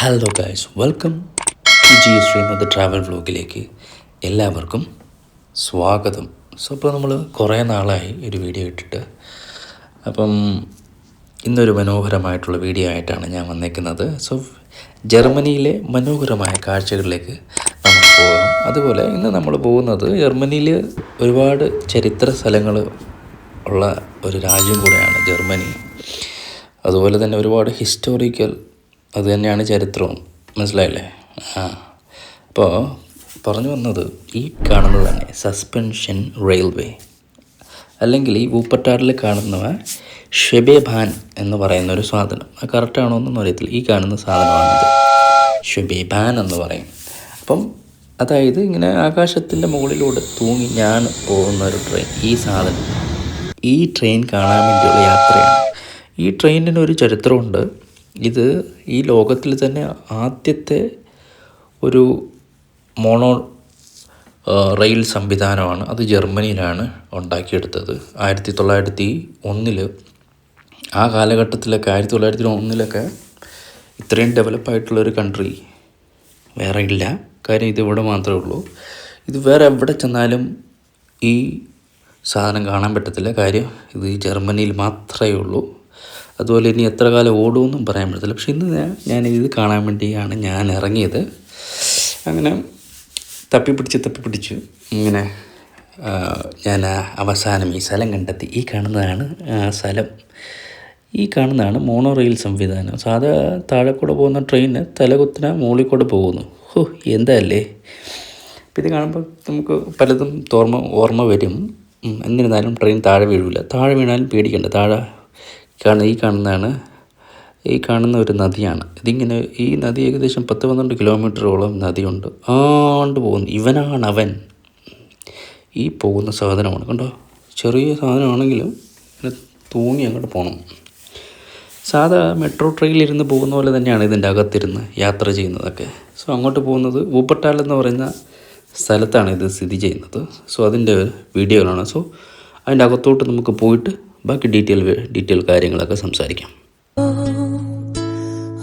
Hello guys, welcome to G stream of the travel വ്ലോഗിലേക്ക് എല്ലാവർക്കും സ്വാഗതം. അപ്പോൾ നമ്മൾ കുറേ നാളായി ഒരു വീഡിയോ ഇട്ടിട്ട്. അപ്പം ഇന്നൊരു മനോഹരമായിട്ടുള്ള വീഡിയോ ആയിട്ടാണ് ഞാൻ വന്നേക്കുന്നത്. ജർമ്മനിയിലെ മനോഹരമായ കാഴ്ചകളിലേക്ക് നമുക്ക് പോകാം. അതുപോലെ ഇന്ന് നമ്മൾ പോകുന്നത് ജർമ്മനിയിൽ ഒരുപാട് ചരിത്ര സ്ഥലങ്ങൾ ഉള്ള ഒരു രാജ്യം കൂടെയാണ് ജർമ്മനി. അതുപോലെ തന്നെ ഒരുപാട് ഹിസ്റ്റോറിക്കൽ, അത് തന്നെയാണ് ചരിത്രവും. മനസ്സിലായില്ലേ? അപ്പോൾ പറഞ്ഞു വന്നത്, ഈ കാണുന്നത് തന്നെ സസ്പെൻഷൻ റെയിൽവേ, അല്ലെങ്കിൽ ഈ വൂപ്പർട്ടാലിൽ കാണുന്ന ഷെബേബാൻ എന്ന് പറയുന്ന ഒരു സാധനം. അത് കറക്റ്റാണോ എന്നൊന്നും അറിയത്തില്ല. ഈ കാണുന്ന സാധനമാണിത്, ഷെബേബാൻ എന്ന് പറയും. അപ്പം അതായത് ഇങ്ങനെ ആകാശത്തിൻ്റെ മുകളിലൂടെ തൂങ്ങി ഞാൻ പോകുന്ന ഒരു ട്രെയിൻ. ഈ ട്രെയിൻ കാണാൻ വേണ്ടിയുള്ള യാത്രയാണ്. ഈ ട്രെയിനിന് ഒരു ചരിത്രമുണ്ട്. ഇത് ഈ ലോകത്തിൽ തന്നെ ആദ്യത്തെ ഒരു മോണോ റെയിൽ സംവിധാനമാണ്. അത് ജർമ്മനിയിലാണ് ഉണ്ടാക്കിയെടുത്തത് 1901. ആ കാലഘട്ടത്തിലൊക്കെ 1901 ഇത്രയും ഡെവലപ്പായിട്ടുള്ളൊരു കൺട്രി വേറെ ഇല്ല. കാര്യം ഇതിവിടെ മാത്രമേ ഉള്ളൂ. ഇത് വേറെ എവിടെ ചെന്നാലും ഈ സാധനം കാണാൻ പറ്റത്തില്ല. കാര്യം ഇത് ജർമ്മനിയിൽ മാത്രമേ ഉള്ളൂ. അതുപോലെ ഇനി എത്ര കാലം ഓടുമെന്നും പറയാൻ പറ്റത്തില്ല. പക്ഷെ ഇന്ന് ഞാൻ ഇത് കാണാൻ വേണ്ടിയാണ് ഞാൻ ഇറങ്ങിയത്. അങ്ങനെ തപ്പിപ്പിടിച്ച് ഇങ്ങനെ ഞാൻ അവസാനം ഈ സ്ഥലം കണ്ടെത്തി. ഈ കാണുന്നതാണ് സ്ഥലം. ഈ കാണുന്നതാണ് മോണോ റെയിൽ സംവിധാനം. സാധാ താഴെ കൂടെ പോകുന്ന ട്രെയിന് തലകുത്തിന മുകളിൽ കൂടെ പോകുന്നു. എന്താ അല്ലേ? അപ്പം ഇത് കാണുമ്പോൾ നമുക്ക് പലതും ഓർമ്മ വരും. എന്നിരുന്നാലും ട്രെയിൻ താഴെ വീഴില്ല. താഴെ വീണാലും പേടിക്കണ്ട. ഈ കാണുന്ന ഒരു നദിയാണ്. ഇതിങ്ങനെ ഈ നദി ഏകദേശം 10-12 കിലോമീറ്ററോളം നദിയുണ്ട്. പോകുന്നു. അവൻ ഈ പോകുന്ന സാധനമാണ്. കണ്ടോ, ചെറിയ സാധനമാണെങ്കിലും ഇങ്ങനെ തൂങ്ങി അങ്ങോട്ട് പോകണം. സാധാ മെട്രോ ട്രെയിനിലിരുന്ന് പോകുന്ന പോലെ തന്നെയാണ് ഇതിൻ്റെ അകത്തിരുന്ന് യാത്ര ചെയ്യുന്നതൊക്കെ. അങ്ങോട്ട് പോകുന്നത് വൂപ്പർട്ടാൽ എന്ന് പറയുന്ന സ്ഥലത്താണ് ഇത് സ്ഥിതി ചെയ്യുന്നത്. അതിൻ്റെ വീഡിയോകളാണ്. അതിൻ്റെ അകത്തോട്ട് നമുക്ക് പോയിട്ട് ബാക്കി ഡീറ്റെയിൽ കാര്യങ്ങളൊക്കെ സംസാരിക്കാം.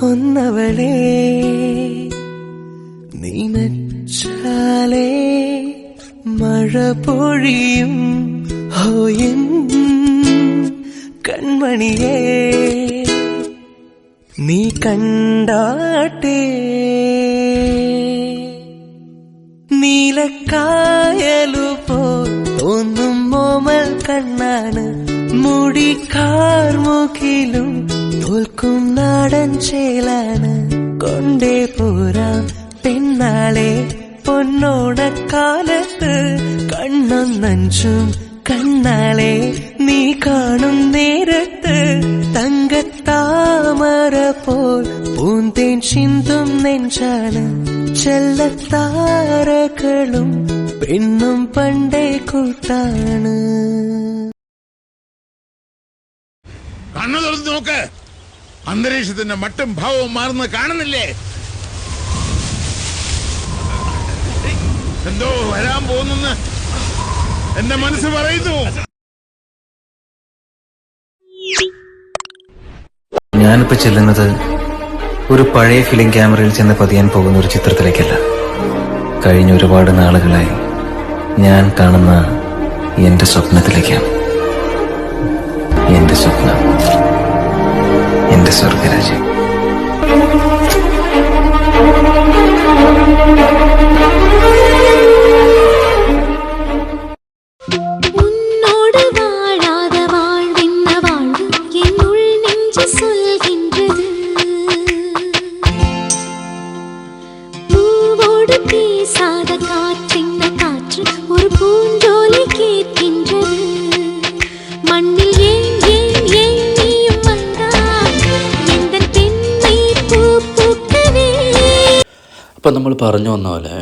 ഒന്നവളെ നീനച്ചാലേ മഴ പൊഴിയും ഹോയൻ കൺമണിയേ, നീ കണ്ടാട്ടേ നീലക്കായലു പോ തോന്നും മോമൽ കണ്ണാണ്, മുടിക്കാർമുകിലും തോൽക്കും നാടൻ ചേലാണ്. കൊണ്ടേ പോരാം പെണ്ണാളെ പൊന്നോണക്കാലത്ത്, കണ്ണൊന്നഞ്ചും കണ്ണാളെ നീ കാണും നേരത്ത്, തങ്കത്താമര പോൽ പൂന്തേൻ ചിന്തും നെഞ്ചാണ്, ചെല്ലത്താരകളും പെണ്ണും പണ്ടേ കൂട്ടാണ്. കണ്ണു തുറന്ന് നോക്ക്, അന്തരീക്ഷത്തിന്റെ മട്ടും ഭാവവും മാറുന്നത് കാണുന്നില്ലേ? എന്തോ വരാൻ പോകുന്നെന്ന് എന്റെ മനസ്സ് പറയുന്നു. ഞാനിപ്പോ ചെല്ലുന്നത് ഒരു പഴയ ഫിലിം ക്യാമറയിൽ ചെന്ന് പതിയാൻ പോകുന്ന ഒരു ചിത്രത്തിലേക്കല്ല. കഴിഞ്ഞ ഒരുപാട് നാളുകളായി ഞാൻ കാണുന്ന എന്റെ സ്വപ്നത്തിലേക്കാണ്. എന്റെ സ്വപ്നം, എന്റെ സ്വർഗരാജ്യം. അപ്പോൾ നമ്മൾ പറഞ്ഞു വന്ന പോലെ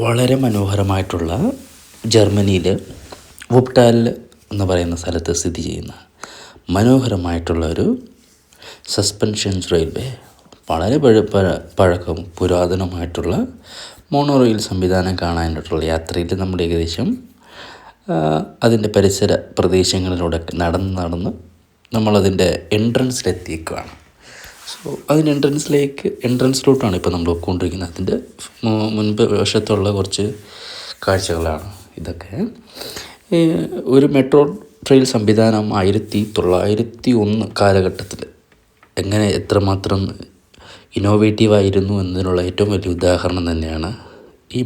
വളരെ മനോഹരമായിട്ടുള്ള ജർമ്മനിയിൽ വൂപ്പർട്ടാൽ എന്ന് പറയുന്ന സ്ഥലത്ത് സ്ഥിതി ചെയ്യുന്ന മനോഹരമായിട്ടുള്ള ഒരു സസ്പെൻഷൻസ് റെയിൽവേ, വളരെ പഴക്കം പുരാതനമായിട്ടുള്ള മോണോ റെയിൽ സംവിധാനം കാണാനായിട്ടുള്ള യാത്രയിൽ നമ്മൾ ഏകദേശം അതിൻ്റെ പരിസര പ്രദേശങ്ങളിലൂടെ നടന്ന് നമ്മളതിൻ്റെ എൻട്രൻസിലെത്തിയേക്കുകയാണ്. സോ അതിന് എൻട്രൻസിലോട്ടാണ് ഇപ്പോൾ നമ്മൾ പോയിക്കൊണ്ടിരിക്കുന്നത്. അതിൻ്റെ മുൻപ് വശത്തുള്ള കുറച്ച് കാഴ്ചകളാണ് ഇതൊക്കെ. ഒരു മെട്രോ ട്രെയിൻ സംവിധാനം 1901 കാലഘട്ടത്തിൽ എങ്ങനെ എത്രമാത്രം ഇന്നോവേറ്റീവായിരുന്നു എന്നതിനുള്ള ഏറ്റവും വലിയ ഉദാഹരണം തന്നെയാണ് ഈ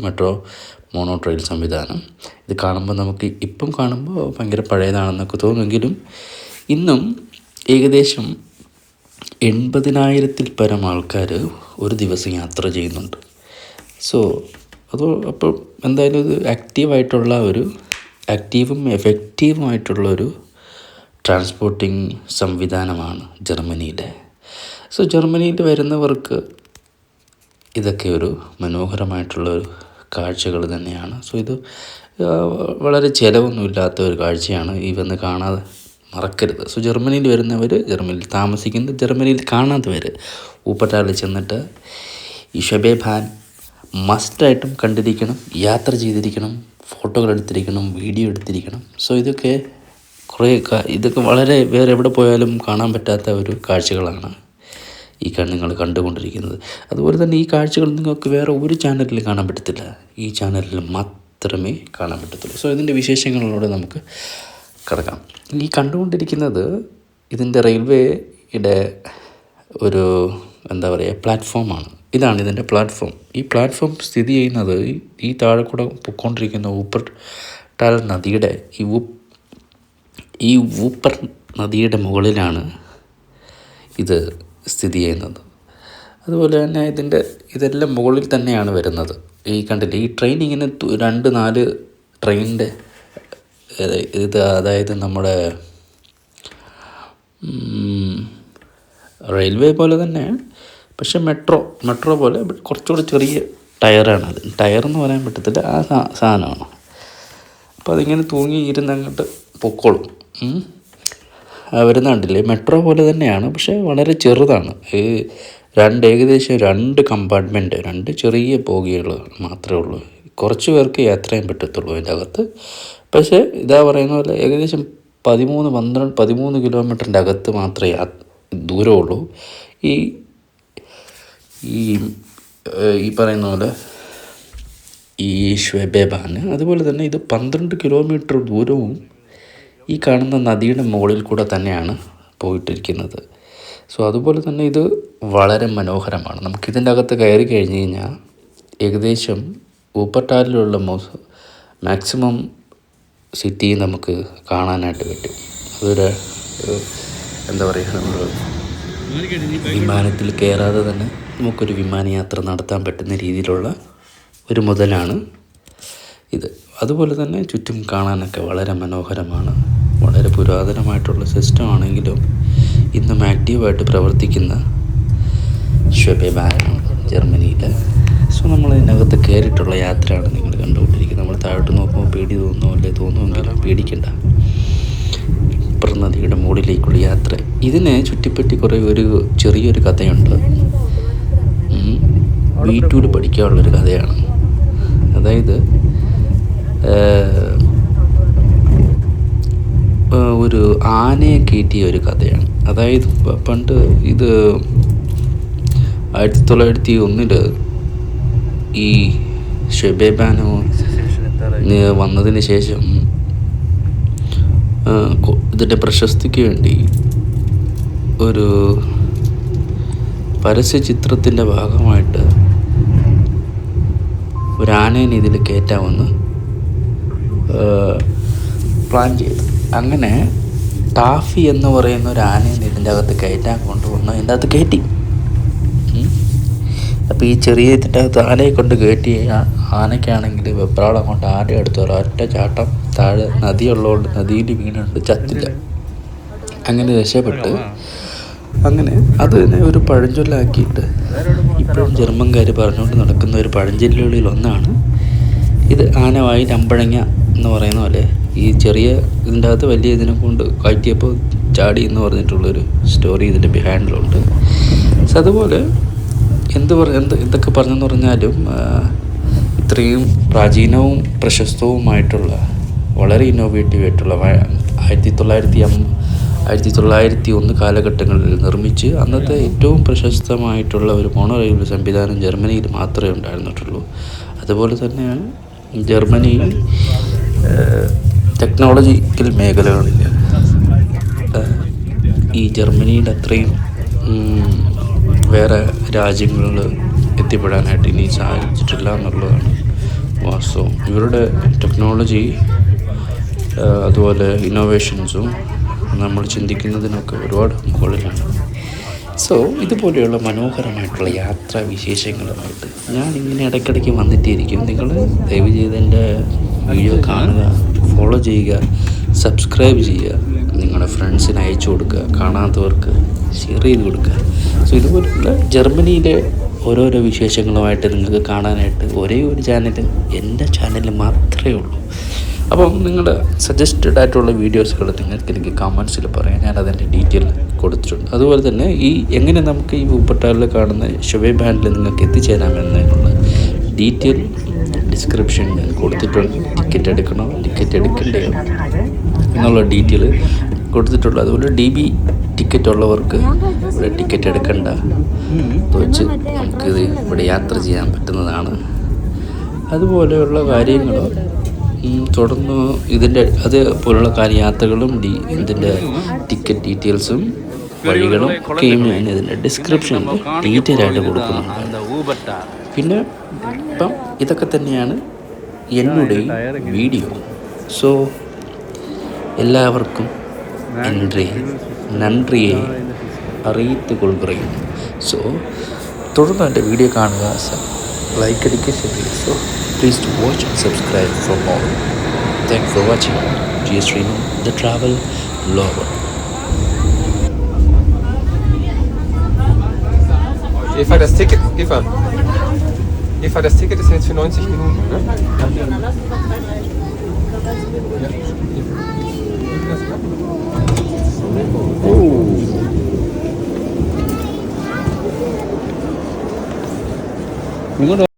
മോണോ ട്രെയിൻ സംവിധാനം. ഇത് കാണുമ്പോൾ നമുക്ക് ഇപ്പം കാണുമ്പോൾ ഭയങ്കര പഴയതാണെന്നൊക്കെ തോന്നുമെങ്കിലും ഇന്നും ഏകദേശം 80,000-ൽ പരം ആൾക്കാർ ഒരു ദിവസം യാത്ര ചെയ്യുന്നുണ്ട്. സോ അപ്പോൾ എന്തായാലും ഇത് ആക്റ്റീവും എഫക്റ്റീവുമായിട്ടുള്ളൊരു ട്രാൻസ്പോർട്ടിംഗ് സംവിധാനമാണ് ജർമ്മനിയിലെ. സോ ജർമ്മനിയിൽ വരുന്നവർക്ക് ഇതൊക്കെ ഒരു മനോഹരമായിട്ടുള്ളൊരു കാഴ്ചകൾ തന്നെയാണ്. സോ ഇത് വളരെ ചിലവൊന്നുമില്ലാത്ത ഒരു കാഴ്ചയാണ്. ഈ വന്ന് കാണാതെ മറക്കരുത്. സോ ജർമ്മനിയിൽ വരുന്നവർ, ജർമ്മനിയിൽ കാണാത്തവർ ഊപ്പർട്ടാലിൽ ചെന്നിട്ട് ഈ ഷെബേബാൻ മസ്റ്റായിട്ടും കണ്ടിരിക്കണം, യാത്ര ചെയ്തിരിക്കണം, ഫോട്ടോകൾ എടുത്തിരിക്കണം, വീഡിയോ എടുത്തിരിക്കണം. സോ ഇതൊക്കെ വളരെ വേറെ എവിടെ പോയാലും കാണാൻ പറ്റാത്ത ഒരു കാഴ്ചകളാണ് ഈ നിങ്ങൾ കണ്ടുകൊണ്ടിരിക്കുന്നത്. അതുപോലെ തന്നെ ഈ കാഴ്ചകൾ നിങ്ങൾക്ക് വേറെ ഒരു ചാനലിൽ കാണാൻ പറ്റത്തില്ല, ഈ ചാനലിൽ മാത്രമേ കാണാൻ പറ്റത്തുള്ളൂ. സോ ഇതിൻ്റെ വിശേഷങ്ങളിലൂടെ നമുക്ക് കിടക്കാം. ഈ കണ്ടുകൊണ്ടിരിക്കുന്നത് ഇതിൻ്റെ റെയിൽവേയുടെ ഒരു പ്ലാറ്റ്ഫോമാണ്. ഇതാണ് ഇതിൻ്റെ പ്ലാറ്റ്ഫോം. ഈ പ്ലാറ്റ്ഫോം സ്ഥിതി ചെയ്യുന്നത് ഈ താഴെ കൂടെ പൊയ്ക്കൊണ്ടിരിക്കുന്ന ഊപ്പർട്ടാൽ നദിയുടെ ഈ ഊപ്പർ നദിയുടെ മുകളിലാണ് ഇത് സ്ഥിതി ചെയ്യുന്നത്. അതുപോലെ തന്നെ ഇതെല്ലാം മുകളിൽ തന്നെയാണ് വരുന്നത്. ഈ കണ്ടില്ലേ, ഈ ട്രെയിൻ ഇങ്ങനെ 2-4 ട്രെയിനിൻ്റെ അതായത് നമ്മുടെ റെയിൽവേ പോലെ തന്നെ, പക്ഷെ മെട്രോ പോലെ കുറച്ചുകൂടി ചെറിയ ടയറാണത്. ടയറെന്ന് പറയാൻ പറ്റത്തില്ല, ആ സാധനമാണ്. അപ്പോൾ അതിങ്ങനെ തൂങ്ങിയിരുന്ന് അങ്ങോട്ട് പൊക്കോളും. വരുന്ന കണ്ടില്ലേ, മെട്രോ പോലെ തന്നെയാണ്, പക്ഷേ വളരെ ചെറുതാണ്. ഏകദേശം 2 കമ്പാർട്ട്മെൻറ്റ്, 2 ചെറിയ ബോഗികൾ മാത്രമേ ഉള്ളൂ. കുറച്ച് പേർക്ക് യാത്ര ചെയ്യാൻ പറ്റത്തുള്ളൂ അതിൻ്റെ അകത്ത്. പക്ഷേ പറയുന്ന പോലെ ഏകദേശം 13 കിലോമീറ്ററിൻ്റെ അകത്ത് മാത്രമേ ദൂരമുള്ളൂ. ഈ പറയുന്ന പോലെ ഈ ഷെബേബാന്. അതുപോലെ തന്നെ ഇത് 12 കിലോമീറ്റർ ദൂരവും ഈ കാണുന്ന നദിയുടെ മുകളിൽ കൂടെ തന്നെയാണ് പോയിട്ടിരിക്കുന്നത്. സോ അതുപോലെ തന്നെ ഇത് വളരെ മനോഹരമാണ്. നമുക്കിതിൻ്റെ അകത്ത് കയറി കഴിഞ്ഞ് കഴിഞ്ഞാൽ ഏകദേശം ഊപ്പർട്ടാലിലുള്ള മാക്സിമം സിറ്റി നമുക്ക് കാണാനായിട്ട് പറ്റും. അതൊരു നമ്മൾ വിമാനത്തിൽ കയറാതെ തന്നെ നമുക്കൊരു വിമാനയാത്ര നടത്താൻ പറ്റുന്ന രീതിയിലുള്ള ഒരു മുതലാണ് ഇത്. അതുപോലെ തന്നെ ചുറ്റും കാണാനൊക്കെ വളരെ മനോഹരമാണ്. വളരെ പുരാതനമായിട്ടുള്ള സിസ്റ്റം ആണെങ്കിലും ഇന്നും ആക്റ്റീവായിട്ട് പ്രവർത്തിക്കുന്ന ഷെബേബാനാണ് ജർമ്മനിയിൽ. സോ നമ്മൾ ഇതിനകത്ത് കയറിയിട്ടുള്ള യാത്രയാണ് നിങ്ങൾ കണ്ടുകൊണ്ടിരിക്കുന്നത്. നമ്മൾ താഴോട്ട് നോക്കുമ്പോൾ പേടി തോന്നുമെങ്കിലും പേടിക്കണ്ട. നദിയുടെ മുകളിലേക്കുള്ള യാത്ര. ഇതിനെ ചുറ്റിപ്പറ്റി ഒരു ചെറിയൊരു കഥയുണ്ട്. B2 പഠിക്കാനുള്ളൊരു കഥയാണ്. അതായത് ഒരു ആനയെ കയറ്റിയ ഒരു കഥയാണ്. അതായത് പണ്ട് ഇത് 1901 ഈ ഷെബേബാനോ വന്നതിന് ശേഷം ഇതിൻ്റെ പ്രശസ്തിക്ക് വേണ്ടി ഒരു പരസ്യചിത്രത്തിൻ്റെ ഭാഗമായിട്ട് ഒരു ആനേനെ ഇതിൽ കയറ്റാമെന്ന് പ്ലാൻ ചെയ്തു. അങ്ങനെ ടാഫി എന്ന് പറയുന്ന ഒരു ആനേനെ ഇതിൻ്റെ അകത്ത് കയറ്റാൻ കൊണ്ടുവന്ന് ഇതിൻ്റെ അകത്ത് കയറ്റി. അപ്പോൾ ഈ ചെറിയ ഇതിൻ്റെ അകത്ത് ആനയെ കൊണ്ട് കയറ്റി ആനയ്ക്കാണെങ്കിൽ വെപ്രാളം കൊണ്ട് ആന എടുത്ത് ഒരൊറ്റ ചാട്ടം താഴെ നദിയുള്ളതുകൊണ്ട് നദിയിൽ വീണുണ്ട്, ചത്തില്ല. അങ്ങനെ രക്ഷപ്പെട്ട് അങ്ങനെ അതിനെ ഒരു പഴഞ്ചൊല്ലാക്കിയിട്ട് ഇപ്പോഴും ജർമ്മൻകാർ പറഞ്ഞുകൊണ്ട് നടക്കുന്ന ഒരു പഴഞ്ചൊല്ലുകളിൽ ഒന്നാണ് ഇത്. ആനവായി അമ്പഴങ്ങ എന്ന് പറയുന്ന പോലെ ഈ ചെറിയ ഇതിൻ്റെ അകത്ത് വലിയ ഇതിനെ കൊണ്ട് കയറ്റിയപ്പോൾ ചാടി എന്ന് പറഞ്ഞിട്ടുള്ളൊരു സ്റ്റോറി ഇതിൻ്റെ ബിഹൈൻഡിലുണ്ട്. സോ അതുപോലെ എന്തൊക്കെ പറഞ്ഞെന്ന് പറഞ്ഞാലും ഇത്രയും പ്രാചീനവും പ്രശസ്തവുമായിട്ടുള്ള വളരെ ഇന്നോവേറ്റീവ് ആയിട്ടുള്ള 1901 കാലഘട്ടങ്ങളിൽ നിർമ്മിച്ച് അന്നത്തെ ഏറ്റവും പ്രശസ്തമായിട്ടുള്ള ഒരു മോണോ റെയിൽ സംവിധാനം ജർമ്മനിയിൽ മാത്രമേ ഉണ്ടായിരുന്നിട്ടുള്ളൂ. അതുപോലെ തന്നെ ജർമ്മനിയിൽ ടെക്നോളജിക്കൽ മേഖലകളിൽ ഈ ജർമ്മനിയുടെ അത്രയും വേറെ രാജ്യങ്ങളിൽ എത്തിപ്പെടാനായിട്ട് ഇനി സാധിച്ചിട്ടില്ല എന്നുള്ളതാണ് വാസ്തവം. ഇവരുടെ ടെക്നോളജി അതുപോലെ ഇന്നോവേഷൻസും നമ്മൾ ചിന്തിക്കുന്നതിനൊക്കെ ഒരുപാട് മുകളിലാണ്. സോ ഇതുപോലെയുള്ള മനോഹരമായിട്ടുള്ള യാത്രാ വിശേഷങ്ങളുമായിട്ട് ഞാൻ ഇങ്ങനെ ഇടയ്ക്കിടയ്ക്ക് വന്നിട്ടിരിക്കും. നിങ്ങൾ ദയവ് ചെയ്ത് എൻ്റെ വീഡിയോ കാണുക, ഫോളോ ചെയ്യുക, സബ്സ്ക്രൈബ് ചെയ്യുക, നിങ്ങളുടെ ഫ്രണ്ട്സിന് അയച്ചു കൊടുക്കുക, കാണാത്തവർക്ക് ഷെയർ ചെയ്ത് കൊടുക്കുക. സോ ഇതുപോലുള്ള ജർമ്മനിയിലെ ഓരോരോ വിശേഷങ്ങളുമായിട്ട് നിങ്ങൾക്ക് കാണാനായിട്ട് ഒരേ ഒരു ചാനൽ എൻ്റെ ചാനൽ മാത്രമേ ഉള്ളൂ. അപ്പം നിങ്ങളുടെ സജസ്റ്റഡ് ആയിട്ടുള്ള വീഡിയോസുകൾ നിങ്ങൾക്ക് എനിക്ക് കമൻസിൽ പറയാം. ഞാൻ അതിൻ്റെ ഡീറ്റെയിൽ കൊടുത്തിട്ടുണ്ട്. അതുപോലെ തന്നെ ഈ എങ്ങനെ നമുക്ക് ഈ വൂപ്പർട്ടാലിൽ കാണുന്ന ഷൊവേ ബാൻഡിൽ നിങ്ങൾക്ക് എത്തിച്ചേരാമെന്നുള്ള ഡീറ്റെയിൽ ഡിസ്ക്രിപ്ഷൻ ഞാൻ കൊടുത്തിട്ടുണ്ട്. ടിക്കറ്റ് എടുക്കണോ ടിക്കറ്റ് എടുക്കണ്ടയോ എന്നുള്ള ഡീറ്റെയിൽ കൊടുത്തിട്ടുള്ളൂ. അതുപോലെ DB ടിക്കറ്റ് ഉള്ളവർക്ക് ഇവിടെ ടിക്കറ്റ് എടുക്കണ്ട, അത് വെച്ച് നമുക്കിത് ഇവിടെ യാത്ര ചെയ്യാൻ പറ്റുന്നതാണ്. അതുപോലെയുള്ള കാര്യങ്ങൾ തുടർന്ന് ഇതിൻ്റെ അതുപോലുള്ള യാത്രകളും ഇതിൻ്റെ ടിക്കറ്റ് ഡീറ്റെയിൽസും വഴികളും ഒക്കെയും ഞാൻ ഇതിൻ്റെ ഡിസ്ക്രിപ്ഷനിൽ ഡീറ്റെയിൽ ആയിട്ട് കൊടുക്കുന്നുണ്ട്. പിന്നെ ഇപ്പം ഇതൊക്കെ തന്നെയാണ് என்னுடைய വീഡിയോ. സോ എല്ലാവർക്കും എൻ്റെ നന്ദിയെ അറിയിച്ചു കൊള്ളുകയും. സോ തുടർന്ന് എൻ്റെ വീഡിയോ കാണുക, ലൈക്ക് അടിക്കുക, ഷെയർ ചെയ്യുക. So please to watch and subscribe for more. Thanks for watching GS Remo, the travel vlogger. Eva, das Ticket, Eva, das Ticket ist jetzt für 90 Minuten, ne? നിങ്ങൾ